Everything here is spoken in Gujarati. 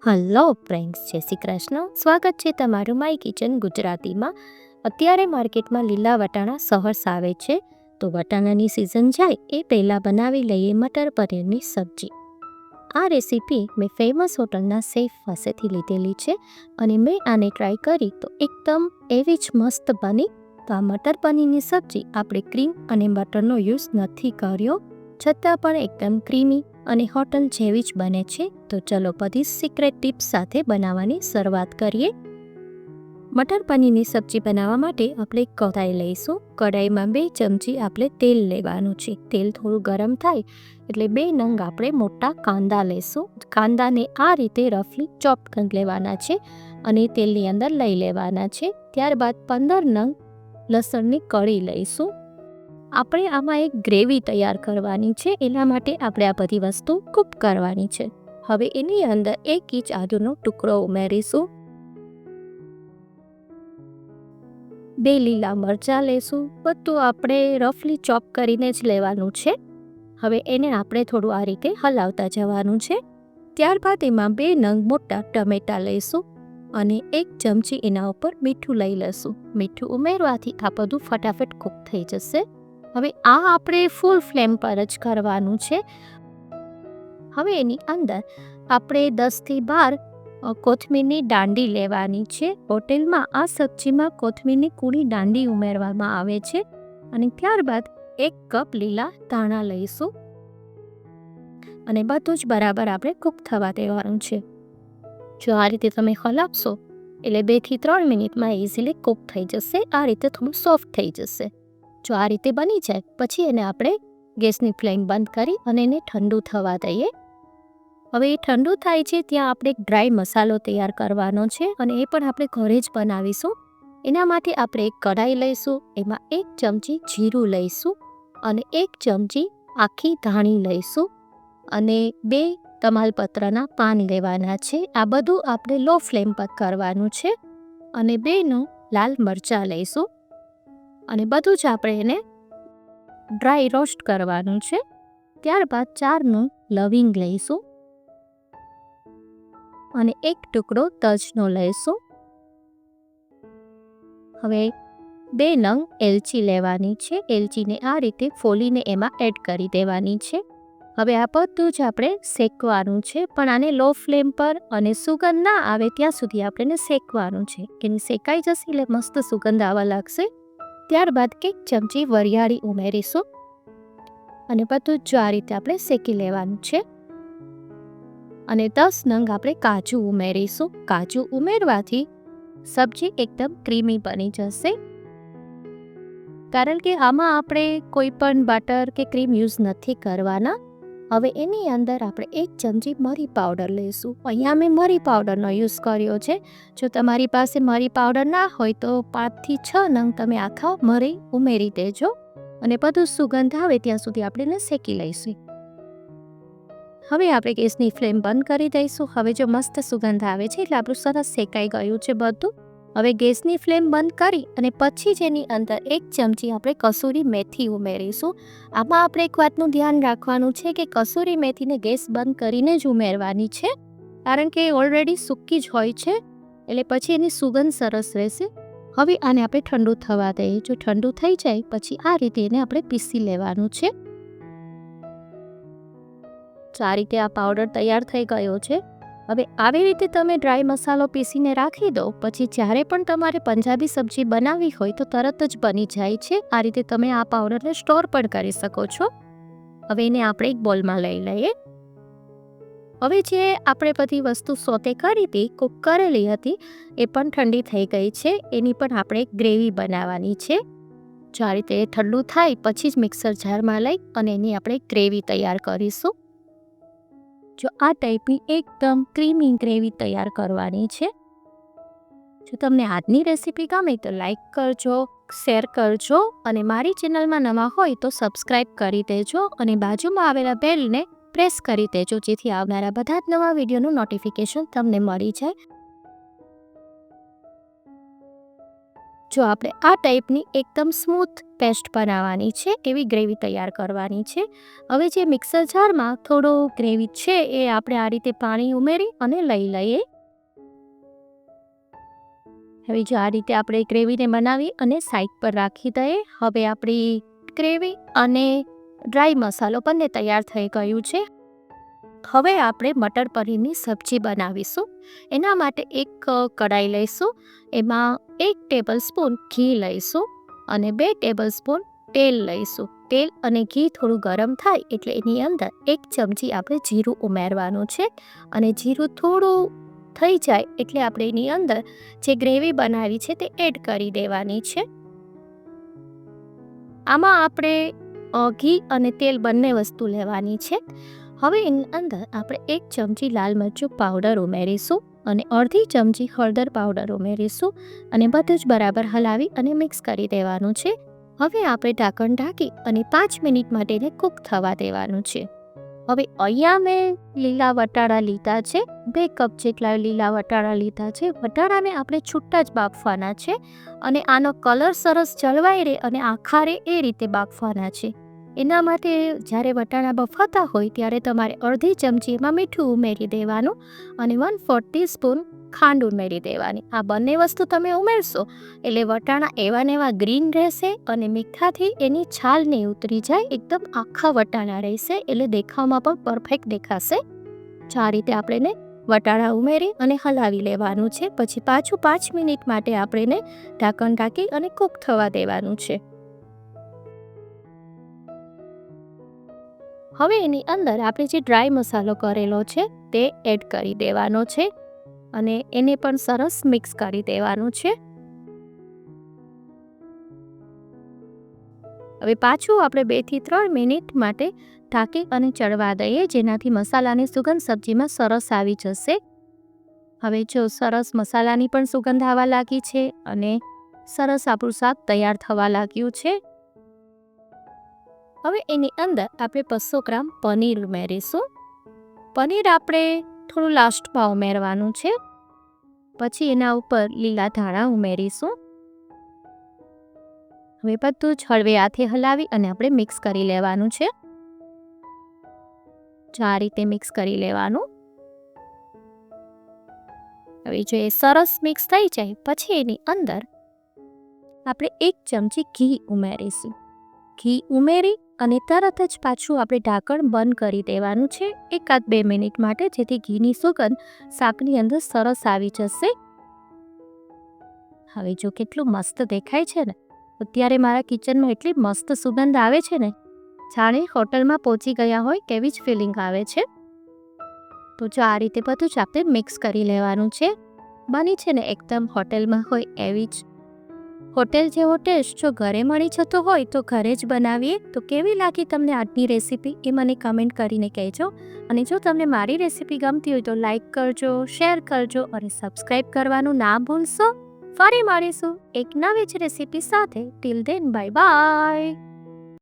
હલો ફ્રેન્ડ્સ, જય શ્રી કૃષ્ણ. સ્વાગત છે તમારું માય કિચન ગુજરાતીમાં. અત્યારે માર્કેટમાં લીલા વટાણા સહર્ષ આવે છે, તો વટાણાની સિઝન જાય એ પહેલાં બનાવી લઈએ મટર પનીરની સબ્જી. આ રેસીપી મેં ફેમસ હોટલના શેફ પાસેથી લીધેલી છે અને મેં આને ટ્રાય કરી તો એકદમ એવી જ મસ્ત બની. તો આ મટર પનીરની સબ્જી આપણે ક્રીમ અને બટરનો યુઝ નથી કર્યો, છતાં પણ એકદમ ક્રીમી અને હોટલ જેવી જ બને છે. તો ચલો બધી સિક્રેટ ટિપ્સ સાથે બનાવવાની શરૂઆત કરીએ. મટર પનીરની સબ્જી બનાવવા માટે આપણે કઢાઈ લઈશું. કઢાઈમાં 2 ચમચી આપણે તેલ લેવાનું છે. તેલ થોડું ગરમ થાય એટલે 2 નંગ આપણે મોટા કાંદા લઈશું. કાંદાને આ રીતે રફલી ચોપ કરી લેવાના છે અને તેલની અંદર લઈ લેવાના છે. ત્યારબાદ 15 નંગ લસણની કળી લઈશું. આપણે આમાં એક ગ્રેવી તૈયાર કરવાની છે, એના માટે આપણે આ બધી વસ્તુ કૂક કરવાની છે. હવે એની અંદર 1 ઇંચ આદુનો ટુકડો ઉમેરીશું. 2 લીલા મરચાં લેશું. બધું આપણે રફલી ચોપ કરીને જ લેવાનું છે. હવે એને આપણે થોડું આ રીતે હલાવતા જવાનું છે. ત્યારબાદ એમાં 2 નંગ મોટા ટમેટાં લઈશું અને 1 ચમચી એના ઉપર મીઠું લઈ લઈશું. મીઠું ઉમેરવાથી આ બધું ફટાફટ કૂક થઈ જશે. હવે આ આપણે ફૂલ ફ્લેમ પર જ કરવાનું છે. હવે એની અંદર આપણે 10થી 12 કોથમીરની દાંડી લેવાની છે. હોટેલમાં આ સબ્જીમાં કોથમીરની કૂણી દાંડી ઉમેરવામાં આવે છે. અને ત્યારબાદ 1 કપ લીલા ધાણા લઈશું અને બધું જ બરાબર આપણે કૂક થવા દેવાનું છે. જો આ રીતે તમે હલાવશો એટલે 2થી 3 મિનિટમાં ઇઝીલી કૂક થઈ જશે. આ રીતે થોડું સોફ્ટ થઈ જશે. જો આ રીતે બની જાય પછી એને આપણે ગેસની ફ્લેમ બંધ કરી અને એને ઠંડુ થવા દઈએ. હવે એ ઠંડુ થાય છે ત્યાં આપણે એક ડ્રાય મસાલો તૈયાર કરવાનો છે અને એ પણ આપણે ઘરે જ બનાવીશું. એના માટે આપણે એક કઢાઈ લઈશું. એમાં 1 ચમચી જીરું લઈશું અને 1 ચમચી આખી ધાણી લઈશું અને 2 તમાલપત્રના પાન લેવાના છે. આ બધું આપણે લો ફ્લેમ પર કરવાનું છે અને 2 લાલ મરચાં લઈશું અને બધું જ આપણે એને ડ્રાય રોસ્ટ કરવાનું છે. ત્યારબાદ 4 લવિંગ લઈશું અને 1 ટુકડો તજનો લઈશું. હવે 2 નંગ એલચી લેવાની છે. એલચીને આ રીતે ફોલીને એમાં એડ કરી દેવાની છે. હવે આ બધું જ આપણે શેકવાનું છે, પણ આને લો ફ્લેમ પર અને સુગંધ ના આવે ત્યાં સુધી આપણે શેકવાનું છે. એની શેકાઈ જશે એટલે મસ્ત સુગંધ આવવા લાગશે. ત્યારબાદ 1 ચમચી વરિયાળી ઉમેરીશું અને બધું જ આ રીતે આપણે શેકી લેવાનું છે. અને 10 નંગ આપણે કાજુ ઉમેરીશું. કાજુ ઉમેરવાથી સબ્જી એકદમ ક્રીમી બની જશે, કારણ કે આમાં આપણે કોઈ પણ બટર કે ક્રીમ યુઝ નથી કરવાના. હવે એની અંદર આપણે 1 ચમચી મરી પાવડર લઈશું. અહીંયા મેં મરી પાવડરનો યુઝ કર્યો છે. જો તમારી પાસે મરી પાવડર ના હોય તો 5થી 6 નંગ તમે આખા મરી ઉમેરી દેજો અને બધું સુગંધ આવે ત્યાં સુધી આપણે એને શેકી લઈશું. હવે આપણે ગેસની ફ્લેમ બંધ કરી દઈશું. હવે જો મસ્ત સુગંધ આવે છે એટલે આપણું સરસ શેકાઈ ગયું છે બધું. હવે ગેસની ફ્લેમ બંધ કરી અને પછી જ એની અંદર 1 ચમચી આપણે કસૂરી મેથી ઉમેરીશું. આમાં આપણે એક વાતનું ધ્યાન રાખવાનું છે કે કસૂરી મેથીને ગેસ બંધ કરીને જ ઉમેરવાની છે, કારણ કે ઓલરેડી સૂકી જ હોય છે એટલે પછી એની સુગંધ સરસ રહેશે. હવે આને આપણે ઠંડુ થવા દઈએ. જો ઠંડુ થઈ જાય પછી આ રીતે એને આપણે પીસી લેવાનું છે. તો આ રીતે આ પાવડર તૈયાર થઈ ગયો છે. હવે આવી રીતે તમે ડ્રાય મસાલો પીસીને રાખી દો, પછી જ્યારે પણ તમારે પંજાબી સબ્જી બનાવવી હોય તો તરત જ બની જાય છે. આ રીતે તમે આ પાવડરને સ્ટોર પણ કરી શકો છો. હવે એને આપણે એક બોલમાં લઈ લઈએ. હવે જે આપણે બધી વસ્તુ સોતે કરી હતી, કૂક કરેલી હતી, એ પણ ઠંડી થઈ ગઈ છે. એની પણ આપણે એક ગ્રેવી બનાવવાની છે. જો આ રીતે ઠંડુ થાય પછી જ મિક્સર જારમાં લઈ અને એની આપણે ગ્રેવી તૈયાર કરીશું. જો આ ટાઈપની એકદમ ક્રીમી ગ્રેવી તૈયાર કરવાની છે. જો તમને આજની રેસીપી ગમે તો લાઈક કરજો, શેર કરજો અને મારી ચેનલમાં નવા હોય તો સબસ્ક્રાઈબ કરી દેજો અને બાજુમાં આવેલા બેલને પ્રેસ કરી દેજો, જેથી આવનારા બધા જ નવા વિડીયોનું નોટિફિકેશન તમને મળી જાય. જો આપણે આ ટાઈપની એકદમ સ્મૂથ પેસ્ટ બનાવવાની છે, એવી ગ્રેવી તૈયાર કરવાની છે. હવે જે મિક્સર જારમાં થોડો ગ્રેવી છે એ આપણે આ રીતે પાણી ઉમેરી અને લઈ લઈએ. હવે જો આ રીતે આપણે ગ્રેવીને બનાવી અને સાઈડ પર રાખી દઈએ. હવે આપણી ગ્રેવી અને ડ્રાય મસાલો બંને તૈયાર થઈ ગયું છે. હવે આપણે મટર પનીરની સબ્જી બનાવીશું. એના માટે એક કઢાઈ લઈશું. એમાં 1 ટેબલ સ્પૂન ઘી લઈશું અને 2 ટેબલ સ્પૂન તેલ લઈશું. તેલ અને ઘી થોડું ગરમ થાય એટલે એની અંદર 1 ચમચી આપણે જીરું ઉમેરવાનું છે. અને જીરું થોડું થઈ જાય એટલે આપણે એની અંદર જે ગ્રેવી બનાવી છે તે એડ કરી દેવાની છે. આમાં આપણે ઘી અને તેલ બંને વસ્તુ લેવાની છે. હવે એની અંદર આપણે 1 ચમચી લાલ મરચું પાવડર ઉમેરીશું અને અડધી ચમચી હળદર પાવડર ઉમેરીશું અને બધું જ બરાબર હલાવી અને મિક્સ કરી દેવાનું છે. હવે આપણે ઢાંકણ ઢાંકી અને 5 મિનિટ માટે એને કૂક થવા દેવાનું છે. હવે અહીંયા મેં લીલા વટાણા લીધા છે, 2 કપ જેટલા લીલા વટાણા લીધા છે. વટાણાને આપણે છૂટા જ બાફવાના છે અને આનો કલર સરસ જળવાઈ રહે અને આખા રહે એ રીતે બાફવાના છે. એના માટે જ્યારે વટાણા બફાતા હોય ત્યારે તમારે અડધી ચમચી એમાં મીઠું ઉમેરી દેવાનું અને 1/4 ટીસ્પૂન ખાંડ ઉમેરી દેવાની. આ બંને વસ્તુ તમે ઉમેરશો એટલે વટાણા એવા ને એવા ગ્રીન રહેશે અને મીઠાથી એની છાલ નહીં ઉતરી જાય, એકદમ આખા વટાણા રહેશે એટલે દેખાવમાં પણ પરફેક્ટ દેખાશે. આ રીતે આપણે એને વટાણા ઉમેરી અને હલાવી લેવાનું છે. પછી પાછું 5 મિનિટ માટે આપણે એને ઢાંકણ ઢાંકી અને કૂક થવા દેવાનું છે. હવે એની અંદર આપણે જે ડ્રાય મસાલો કરેલો છે તે એડ કરી દેવાનો છે અને એને પણ સરસ મિક્સ કરી દેવાનું છે. હવે પાછું આપણે 2 થી 3 મિનિટ માટે ઢાંકી અને ચડવા દઈએ, જેનાથી મસાલાની સુગંધ સબ્જીમાં સરસ આવી જશે. હવે જો સરસ મસાલાની પણ સુગંધ આવવા લાગી છે અને સરસ આપણું શાક તૈયાર થવા લાગ્યું છે. હવે એની અંદર આપણે 200 ગ્રામ પનીર ઉમેરીશું. પનીર આપણે થોડું લાસ્ટમાં ઉમેરવાનું છે. પછી એના ઉપર લીલા ધાણા ઉમેરીશું. હવે બધું જ હળવે હાથે હલાવી અને આપણે મિક્સ કરી લેવાનું છે. આ રીતે મિક્સ કરી લેવાનું. હવે જો એ સરસ મિક્સ થઈ જાય પછી એની અંદર આપણે 1 ચમચી ઘી ઉમેરીશું. ઘી ઉમેરી અને તરત જ પાછું આપણે ઢાંકણ બંધ કરી દેવાનું છે 1-2 મિનિટ માટે, જેથી ઘીની સુગંધ શાકની અંદર સરસ આવી જશે. હવે જો કેટલું મસ્ત દેખાય છે ને, અત્યારે મારા કિચનમાં એટલી મસ્ત સુગંધ આવે છે ને, જાણે હોટલમાં પહોંચી ગયા હોય કેવી જ ફિલિંગ આવે છે. તો જો આ રીતે બધું જ આપણે મિક્સ કરી લેવાનું છે. બની છે ને એકદમ હોટલમાં હોય એવી જ. હોટેલ જેવો ટેસ્ટ જો ઘરે મળી જતો હોય તો ઘરે જ બનાવીએ. તો કેવી લાગી તમને આજની રેસીપી એ મને કમેન્ટ કરીને કહેજો. અને જો તમને મારી રેસીપી ગમતી હોય તો લાઈક કરજો, શેર કરજો અને સબસ્ક્રાઈબ કરવાનું ના ભૂલશો. ફરી મળીશું એક નવી જ રેસીપી સાથે. Till then bye bye.